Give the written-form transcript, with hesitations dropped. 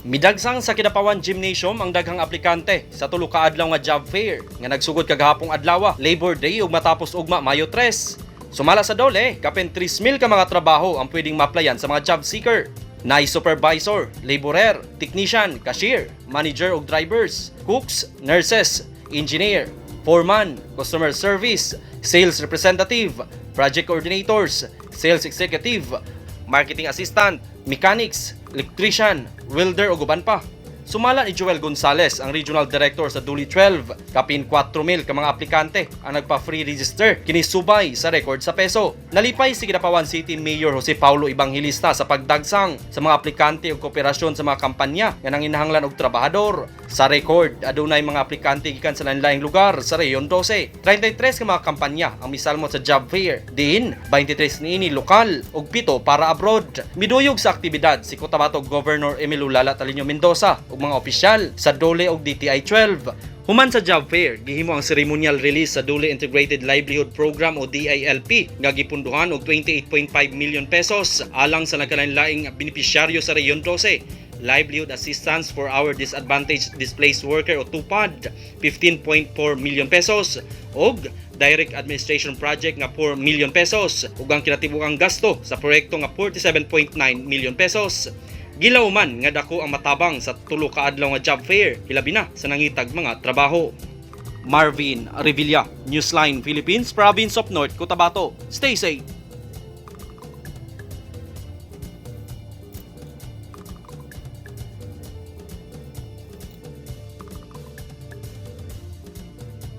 Midagsang sa Kidapawan Gymnasium ang daghang aplikante sa tulo ka adlaw nga job fair nga nagsugod kagahapong adlaw, Labor Day ug matapos ugma Mayo 3. Sumala sa dole, kapin 3,000 ka mga trabaho ang pwedeng ma-applyan sa mga job seeker. Naay supervisor, laborer, technician, cashier, manager ug drivers, cooks, nurses, engineer, foreman, customer service, sales representative, project coordinators, sales executive, marketing assistant, mechanics, electrician, welder ug uban pa. Sumala ni Joel Gonzales, ang Regional Director sa Duli 12, kapin 4,000 ka mga aplikante ang nagpa-free register kini subay sa record sa peso. Nalipay si Kidapawan City Mayor Jose Paulo Evangelista sa pagdagsang sa mga aplikante ug kooperasyon sa mga kampanya nga nanginahanglan og trabahador. Sa record, adunay mga aplikante gikan sa lain-laing lugar sa Rehiyon 12. 33 ka mga kampanya ang misalmot sa job fair. Diin, 23 niini lokal ug 7 para abroad. Miduyog sa aktibidad si Cotabato Governor Emilio Lala Talinio Mendoza ug mga opisyal sa DOLE ug DTI 12. Human sa job fair, gihimo ang ceremonial release sa DOLE Integrated Livelihood Program o DILP nga gipunduhan og 28.5 million pesos alang sa nagkalain-laing benepisyaryo sa Rehiyon 12. Livelihood Assistance for Our Disadvantaged Displaced Worker o TUPAD, 15.4 million pesos og Direct Administration Project nga 4 million pesos ug ang kinatibukang gasto sa proyekto nga 47.9 million pesos. Gilaw man nga dako ang matabang sa tulo ka adlaw nga job fair, hilabi na sa nangitag mga trabaho. Marvin Revilla, Newsline Philippines, Province of North Cotabato. Stay safe.